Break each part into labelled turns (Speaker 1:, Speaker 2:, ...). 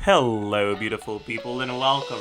Speaker 1: Hello beautiful people and welcome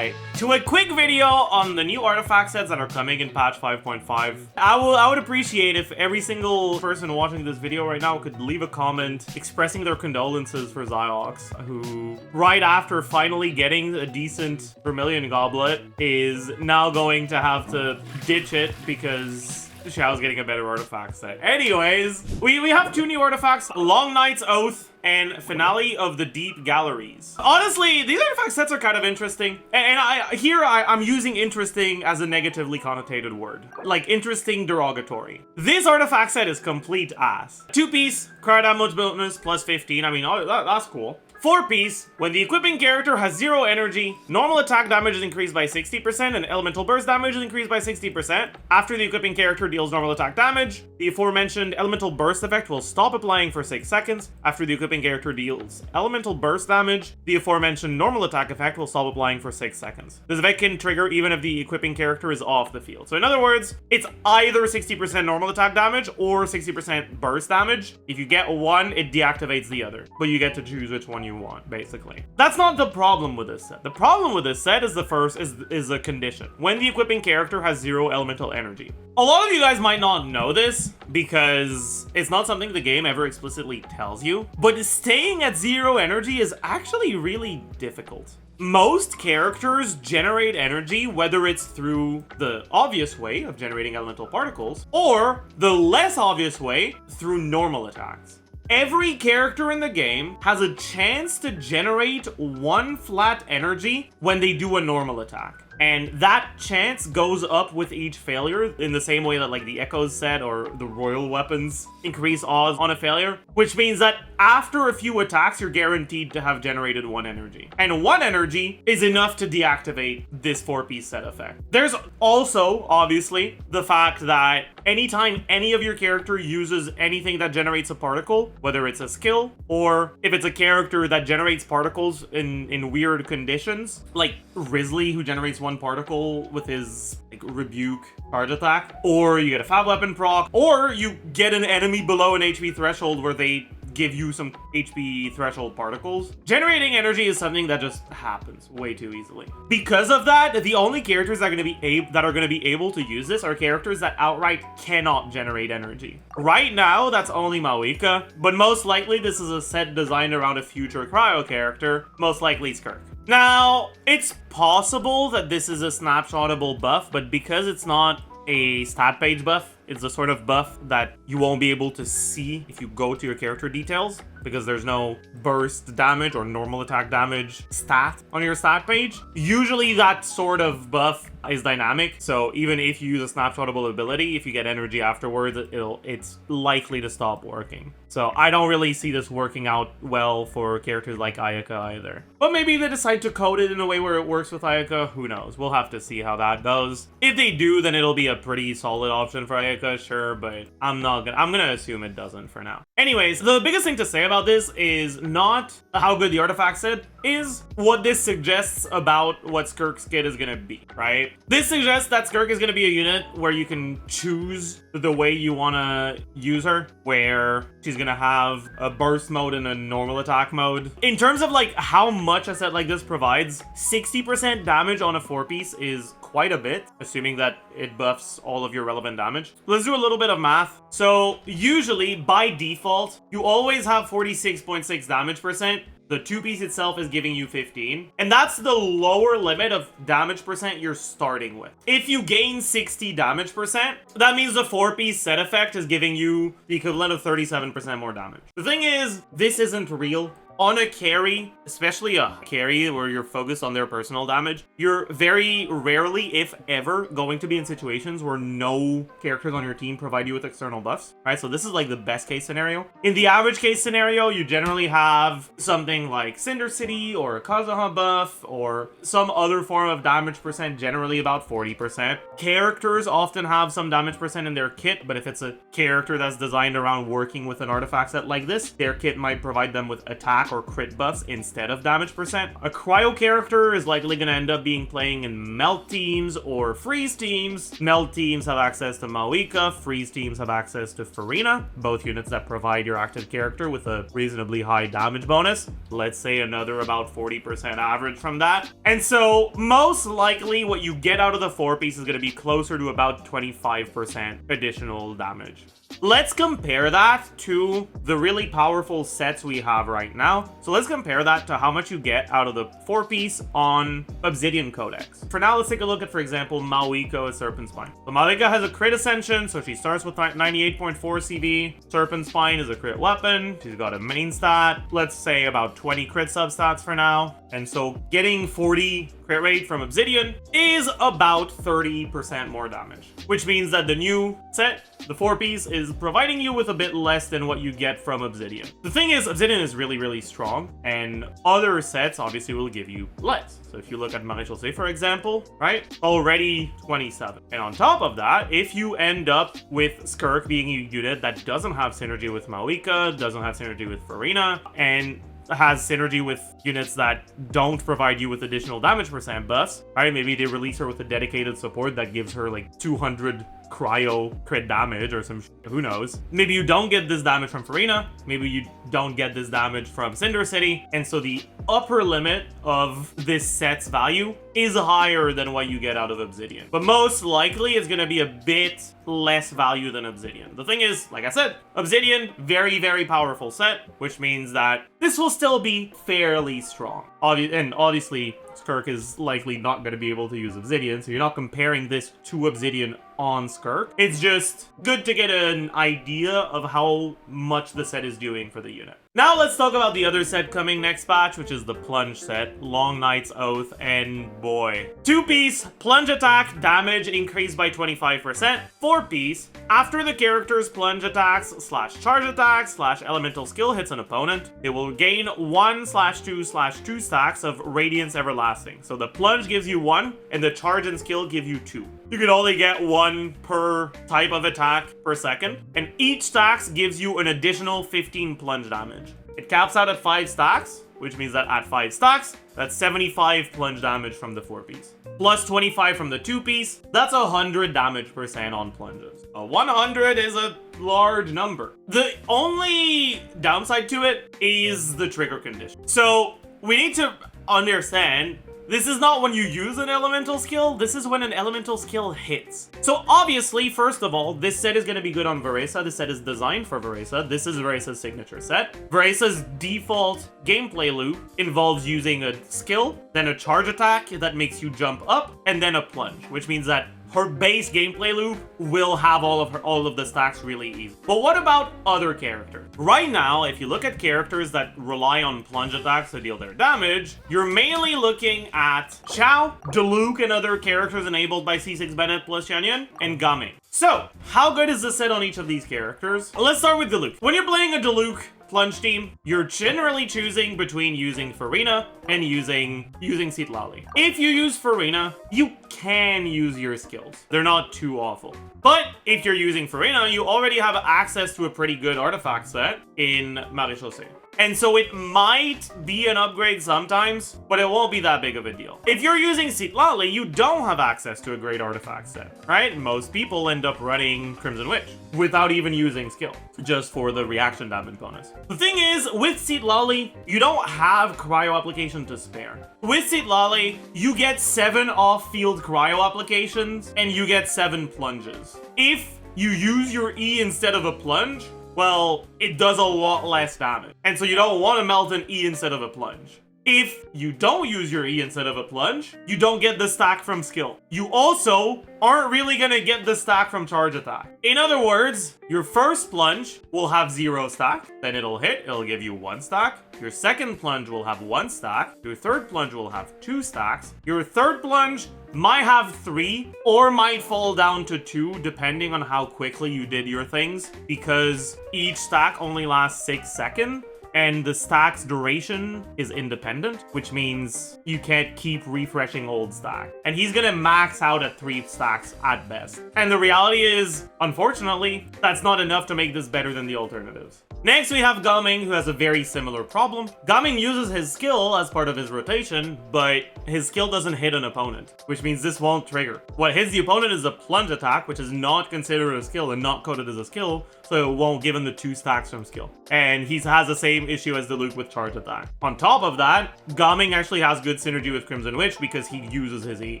Speaker 1: to a quick video on the new artifact sets that are coming in patch 5.5. I would appreciate if every single person watching this video right now could leave a comment expressing their condolences for Ziox, who right after finally getting a decent Vermilion Goblet is now going to have to ditch it because Xiao's getting a better artifact set. Anyways, we have two new artifacts, Long Night's Oath and Finale of the Deep Galleries. Honestly, these artifact sets are kind of interesting. And I'm using interesting as a negatively connotated word. Like interesting derogatory. This artifact set is complete ass. 2-piece, card damage bonus plus 15. I mean, that's cool. 4-piece, when the equipping character has 0 energy, normal attack damage is increased by 60% and elemental burst damage is increased by 60%. After the equipping character deals normal attack damage, the aforementioned elemental burst effect will stop applying for 6 seconds. After the equipping character deals elemental burst damage, the aforementioned normal attack effect will stop applying for 6 seconds. This effect can trigger even if the equipping character is off the field. So in other words, it's either 60% normal attack damage or 60% burst damage. If you get one, it deactivates the other, but you get to choose which one you want, basically. That's not the problem with this set. The problem with this set is is a condition. When the equipping character has 0 elemental energy. A lot of you guys might not know this because it's not something the game ever explicitly tells you, but staying at 0 energy is actually really difficult. Most characters generate energy, whether it's through the obvious way of generating elemental particles or the less obvious way through normal attacks. Every character in the game has a chance to generate 1 flat energy when they do a normal attack. And that chance goes up with each failure in the same way that like the Echoes set or the Royal Weapons increase odds on a failure, which means that after a few attacks, you're guaranteed to have generated 1 energy. And 1 energy is enough to deactivate this 4-piece set effect. There's also, obviously, the fact that anytime any of your character uses anything that generates a particle, whether it's a skill or if it's a character that generates particles in weird conditions, like Risley, who generates 1 particle with his like rebuke charge attack, or you get a fab weapon proc, or you get an enemy below an HP threshold where they give you some HP threshold particles. Generating energy is something that just happens way too easily. Because of that, the only characters that are going to be able to use this are characters that outright cannot generate energy. Right now, that's only Mawika, but most likely this is a set designed around a future cryo character, most likely Skirk. Now, it's possible that this is a snapshotable buff, but because it's not a stat page buff, it's the sort of buff that you won't be able to see if you go to your character details, because there's no burst damage or normal attack damage stat on your stat page. Usually that sort of buff is dynamic, so even if you use a snapshotable ability, if you get energy afterwards, it's likely to stop working. So I don't really see this working out well for characters like Ayaka either. But maybe they decide to code it in a way where it works with Ayaka, who knows? We'll have to see how that goes. If they do, then it'll be a pretty solid option for Ayaka, sure, but I'm gonna assume it doesn't for now. Anyways, the biggest thing to say about this is not how good the artifact set is, what this suggests about what Skirk's kit is gonna be, right? This suggests that Skirk is gonna be a unit where you can choose the way you wanna use her, where she's gonna have a burst mode and a normal attack mode. In terms of like how much a set like this provides, 60% damage on a 4-piece is quite a bit, assuming that it buffs all of your relevant damage. Let's do a little bit of math. So usually by default, you always have 46.6 damage percent. The 2-piece itself is giving you 15, and that's the lower limit of damage percent you're starting with. If you gain 60 damage percent, that means the 4-piece set effect is giving you the equivalent of 37% more damage. The thing is, this isn't real. On a carry, especially a carry where you're focused on their personal damage, you're very rarely, if ever, going to be in situations where no characters on your team provide you with external buffs, right? So this is like the best case scenario. In the average case scenario, you generally have something like Cinder City or a Kazuha buff or some other form of damage percent, generally about 40%. Characters often have some damage percent in their kit, but if it's a character that's designed around working with an artifact set like this, their kit might provide them with attack attack or crit buffs instead of damage percent. A cryo character is likely going to end up being playing in melt teams or freeze teams. Melt teams have access to Maoika, freeze teams have access to Farina, both units that provide your active character with a reasonably high damage bonus. Let's say another about 40% average from that. And so most likely what you get out of the 4-piece is going to be closer to about 25% additional damage. Let's compare that to the really powerful sets we have right now. So let's compare that to how much you get out of the 4-piece on Obsidian Codex. For now, let's take a look at, for example, Maoiko Serpent Spine. So Maoika has a crit ascension, so she starts with 98.4 CV. Serpent Spine is a crit weapon. She's got a main stat, let's say about 20 crit substats for now. And so getting 40 crit rate from Obsidian is about 30% more damage, which means that the new set, the 4-piece, is providing you with a bit less than what you get from Obsidian. The thing is, Obsidian is really, really strong, and other sets obviously will give you less. So if you look at Maréchal, for example, right, already 27. And on top of that, if you end up with Skirk being a unit that doesn't have synergy with Maoika, doesn't have synergy with Farina, and has synergy with units that don't provide you with additional damage percent buffs, right? Maybe they release her with a dedicated support that gives her like 200 cryo crit damage or some who knows. Maybe you don't get this damage from Farina, maybe you don't get this damage from Cinder City, and so the upper limit of this set's value is higher than what you get out of Obsidian. But most likely it's gonna be a bit less value than Obsidian. The thing is, like I said, Obsidian, very, very powerful set, which means that this will still be fairly strong. And obviously, Skirk is likely not going to be able to use Obsidian, so you're not comparing this to Obsidian on Skirk. It's just good to get an idea of how much the set is doing for the unit. Now let's talk about the other set coming next patch, which is the Plunge set, Long Night's Oath, and boy. 2-piece, plunge attack, damage increased by 25%. 4-piece, after the character's plunge attacks / charge attacks / elemental skill hits an opponent, it will gain 1/2/2 stacks of Radiance Everlasting. So the plunge gives you 1, and the charge and skill give you 2. You can only get 1 per type of attack per second, and each stacks gives you an additional 15 plunge damage. It caps out at 5 stacks, which means that at 5 stacks, that's 75 plunge damage from the 4-piece. Plus 25 from the 2-piece, that's 100 damage percent on plunges. 100 is a large number. The only downside to it is the trigger condition. So we need to understand, this is not when you use an elemental skill, this is when an elemental skill hits. So obviously, first of all, this set is going to be good on Varesa. This set is designed for Varesa. This is Varesa's signature set. Varesa's default gameplay loop involves using a skill, then a charge attack that makes you jump up, and then a plunge, which means that her base gameplay loop will have all of the stacks really easy. But what about other characters? Right now, if you look at characters that rely on plunge attacks to deal their damage, you're mainly looking at Chao, Diluc, and other characters enabled by C6 Bennett plus Xianyun, and Game. So, how good is the set on each of these characters? Let's start with Diluc. When you're playing a Diluc plunge team, you're generally choosing between using Farina and using Citlali. If you use Farina, you can use your skills. They're not too awful. But if you're using Farina, you already have access to a pretty good artifact set in Maréchal. And so it might be an upgrade sometimes, but it won't be that big of a deal. If you're using Citlali, you don't have access to a great artifact set, right? Most people end up running Crimson Witch without even using skill, just for the reaction damage bonus. The thing is, with Citlali, you don't have cryo application to spare. With Citlali, you get 7 off-field cryo applications, and you get 7 plunges. If you use your E instead of a plunge, well, it does a lot less damage. And so you don't want to melt an E instead of a plunge. If you don't use your E instead of a plunge, you don't get the stack from skill. You also aren't really going to get the stack from charge attack. In other words, your first plunge will have 0 stack, then it'll hit, it'll give you 1 stack. Your second plunge will have 1 stack. Your third plunge will have 2 stacks. Your third plunge might have 3 or might fall down to 2 depending on how quickly you did your things, because each stack only lasts 6 seconds. And the stack's duration is independent, which means you can't keep refreshing old stack. And he's gonna max out at 3 stacks at best. And the reality is, unfortunately, that's not enough to make this better than the alternatives. Next, we have Gaming, who has a very similar problem. Gaming uses his skill as part of his rotation, but his skill doesn't hit an opponent, which means this won't trigger. What hits the opponent is a plunge attack, which is not considered a skill and not coded as a skill, so it won't give him the 2 stacks from skill. And he has the same issue as the Luke with charge attack. On top of that, Gaming actually has good synergy with Crimson Witch because he uses his E.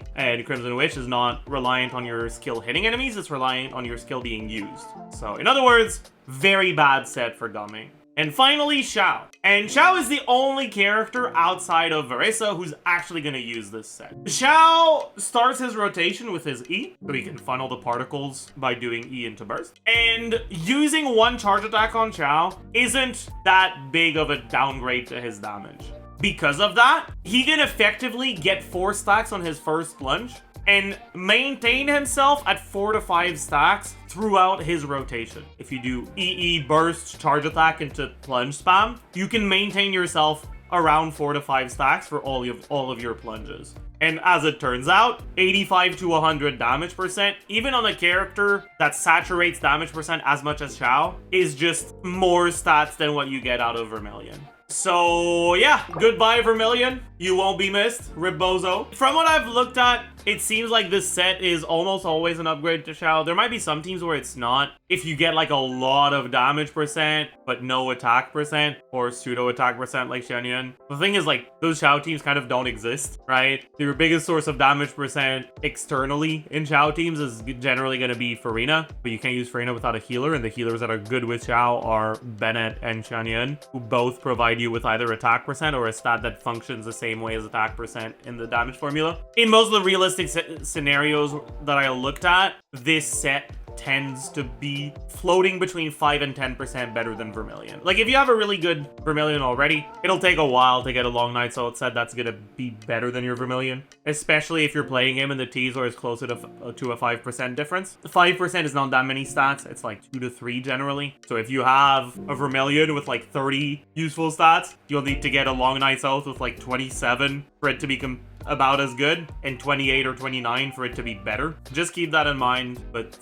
Speaker 1: And Crimson Witch is not reliant on your skill hitting enemies, it's reliant on your skill being used. So in other words, very bad set for Gaming. And finally, Xiao. And Xiao is the only character outside of Veresa who's actually going to use this set. Xiao starts his rotation with his E, so he can funnel the particles by doing E into burst. And using 1 charge attack on Xiao isn't that big of a downgrade to his damage. Because of that, he can effectively get 4 stacks on his first plunge and maintain himself at 4 to 5 stacks throughout his rotation. If you do EE burst charge attack into plunge spam, you can maintain yourself around 4 to 5 stacks for all of your plunges. And as it turns out, 85 to 100 damage percent, even on a character that saturates damage percent as much as Xiao, is just more stats than what you get out of Vermilion. So yeah, goodbye Vermilion. You won't be missed, Rip Bozo. From what I've looked at, it seems like this set is almost always an upgrade to Xiao. There might be some teams where it's not. If you get like a lot of damage percent, but no attack percent, or pseudo attack percent like Xianyun. The thing is, like, those Xiao teams kind of don't exist, right? Your biggest source of damage percent externally in Xiao teams is generally going to be Farina, but you can't use Farina without a healer, and the healers that are good with Xiao are Bennett and Xianyun, who both provide you with either attack percent or a stat that functions the same way as attack percent in the damage formula. In most of the realistic scenarios that I looked at, this set tends to be floating between 5 and 10% better than Vermilion. Like, if you have a really good Vermilion already, it'll take a while to get a Long Night Salt set that's gonna be better than your Vermilion, especially if you're playing him in the T's where it's closer to a 5% difference. 5% is not that many stats, it's like 2 to 3 generally. So if you have a Vermilion with like 30 useful stats, you'll need to get a Long Night Salt with like 27 for it to be about as good, and 28 or 29 for it to be better. Just keep that in mind. But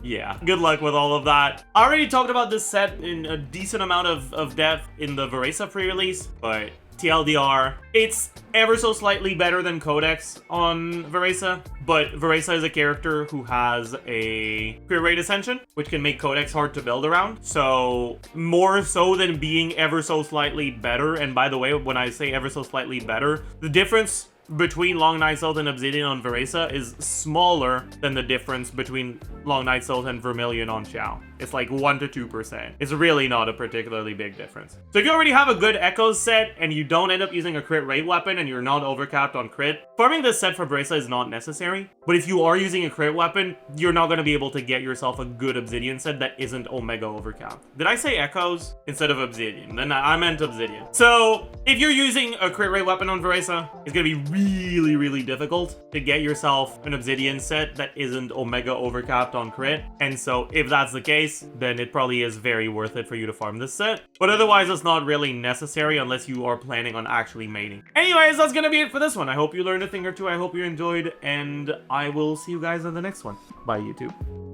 Speaker 1: yeah, good luck with all of that. I already talked about this set in a decent amount of depth in the Veresa pre-release, but TLDR, it's ever so slightly better than Codex on Veresa, but Veresa is a character who has a crit rate ascension, which can make Codex hard to build around. So more so than being ever so slightly better, and by the way, when I say ever so slightly better, the difference between Long Night Salt and Obsidian on Veresa is smaller than the difference between Long Night Salt and Vermilion on Xiao. It's like 1 to 2%. It's really not a particularly big difference. So if you already have a good Echoes set and you don't end up using a crit rate weapon and you're not overcapped on crit, farming this set for Veresa is not necessary. But if you are using a crit weapon, you're not going to be able to get yourself a good Obsidian set that isn't Omega overcapped. Did I say Echoes instead of Obsidian? Then I meant Obsidian. So if you're using a crit rate weapon on Veresa, it's going to be really difficult to get yourself an Obsidian set that isn't Omega overcapped on crit. And so if that's the case, then it probably is very worth it for you to farm this set. But otherwise, it's not really necessary unless you are planning on actually maining. Anyways, that's gonna be it for this one. I hope you learned a thing or two. I hope you enjoyed, and I will see you guys in the next one. Bye, YouTube.